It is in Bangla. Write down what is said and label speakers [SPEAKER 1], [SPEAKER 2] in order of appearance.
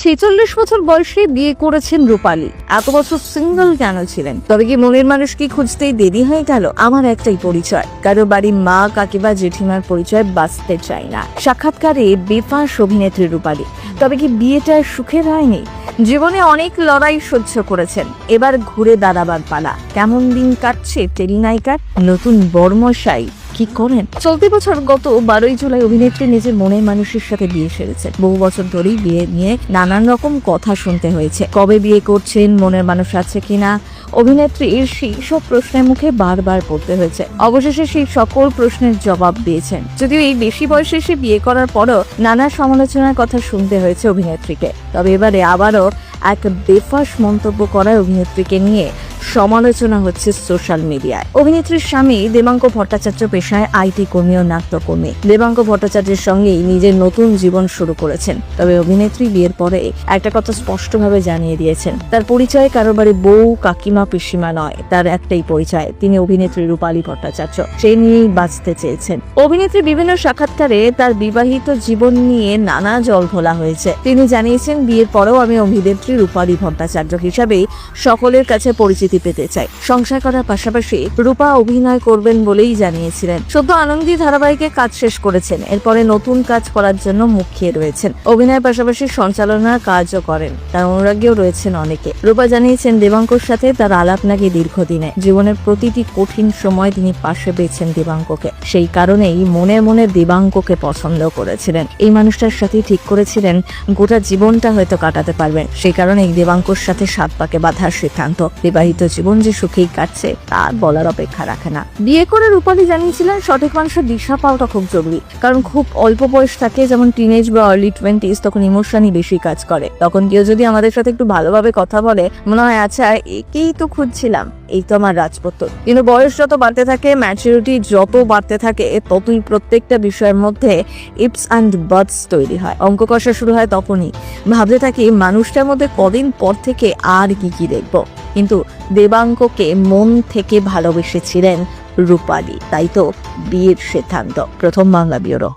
[SPEAKER 1] 46 বছর বয়সে বিয়ে করেছেন রূপালী। এত বছর সিঙ্গেল কেন ছিলেন? তবে কি মনের মানুষকে খুঁজতেই দেরি হয়ে গেল? আমার একটাই পরিচয়, কারো বাড়ি মা কাকিবা জেঠিমার পরিচয় বাঁচতে চাই না। সাক্ষাৎকারে বেফাঁস অভিনেত্রী রূপালী। তবে কি বিয়েটা সুখের হয়নি? জীবনে অনেক লড়াই সহ্য করেছেন, এবার ঘুরে দাঁড়াবার পালা। কেমন দিন কাটছে টেলিনায়িকার? নতুন বর্মশাই কি করেন? চলতি বছর গত 12 জুলাই অভিনেত্রী নিজের মনের মানুষের সাথে বিয়ে সেরেছেন। বহু বছর ধরেই বিয়ে নিয়ে নানান রকম কথা শুনতে হয়েছে। কবে বিয়ে করছেন, মনের মানুষ আছে কিনা, অভিনেত্রীর সেই সব প্রশ্নের মুখে বারবার পড়তে হয়েছে। অবশেষে সেই সকল প্রশ্নের জবাব দিয়েছেন। যদিও এই বেশি বয়সে এসে বিয়ে করার পরও নানা সমালোচনার কথা শুনতে হয়েছে অভিনেত্রীকে। তবে এবারে আবারও এক বেফাঁস মন্তব্য করায় অভিনেত্রীকে নিয়ে সমালোচনা হচ্ছে সোশ্যাল মিডিয়ায়। অভিনেত্রীর স্বামী দেবাঙ্ক ভট্টাচার্য পেশায় আইটি কর্মী ও নাট্যকর্মী। দেবাঙ্ক ভট্টাচার্যের সঙ্গেই নিজের নতুন জীবন শুরু করেছেন। তবে অভিনেত্রী বিয়ের পরে একটা কথা স্পষ্টভাবে জানিয়ে দিয়েছেন, তার পরিচয় কারো বাড়ি বউ কাকিমা পিসিমা নয়, তার একটাই পরিচয়, তিনি অভিনেত্রী রূপালী ভট্টাচার্য। সেই নিয়েই বাঁচতে চেয়েছেন। অভিনেত্রী বিভিন্ন সাক্ষাৎকারে তার বিবাহিত জীবন নিয়ে নানা জল ঘোলা হয়েছে। তিনি জানিয়েছেন, বিয়ের পরেও আমি অভিনেত্রী রূপালী ভট্টাচার্য হিসাবেই সকলের কাছে পরিচিতি পেতে চাই। সংসার করার পাশাপাশি রূপা অভিনয় করবেন বলেই জানিয়েছিলেন। সদ্য আনন্দী ধারাবাহিকে কাজ শেষ করেছেন, এরপরে নতুন কাজ করার জন্য মুখ খেয়ে রয়েছেন। অভিনয়ের পাশাপাশি সঞ্চালনার কাজও করেন, তার অনুরাগীও রয়েছেন অনেকে। রূপা জানিয়েছেন, দেবাঙ্কর সাথে তার আলাপ নাকি দীর্ঘদিনে। জীবনের প্রতিটি কঠিন সময় তিনি পাশে পেয়েছেন দেবাঙ্ককে। সেই কারণেই মনে মনে দেবাঙ্ককে পছন্দ করেছিলেন। এই মানুষটার সাথে ঠিক করেছিলেন গোটা জীবনটা হয়তো কাটাতে পারবেন। সেই কারণেই দেবাঙ্কর সাথে 7 পাকে বাঁধার সিদ্ধান্ত। বিবাহিত জীবন যে সুখেই কাটছে তার বলার অপেক্ষা রাখে না। বিয়ে করে রূপালী জানিয়েছিলেন, সঠিক মানুষের দিশা পাওয়াটা খুব জরুরি। কারণ খুব অল্প বয়স থাকে, যেমন টিনেজ বা আর্লি 20s, তখন ইমোশনই বেশি কাজ করে। তখন কেউ যদি আমাদের সাথে একটু ভালোভাবে কথা বলে, মনে হয় আচ্ছা একেই তো খুঁজছিলাম, এই তো আমার রাজপুত্র। কিন্তু বয়স যত বাড়তে থাকে, ম্যাচুরিটি যত বাড়তে থাকে, ততই প্রত্যেকটা বিষয়ের মধ্যে ইপস অ্যান্ড বাটস তৈরি হয়। অঙ্ক কষা শুরু হয় তখনই। ভাবতে থাকি মানুষটার মধ্যে কদিন পর থেকে আর কি দেখবো। কিন্তু দেবাঙ্ককে মন থেকে ভালোবেসেছিলেন রূপালী, তাই তো বিয়ের সিদ্ধান্ত। প্রথম বাংলা ব্যুরো।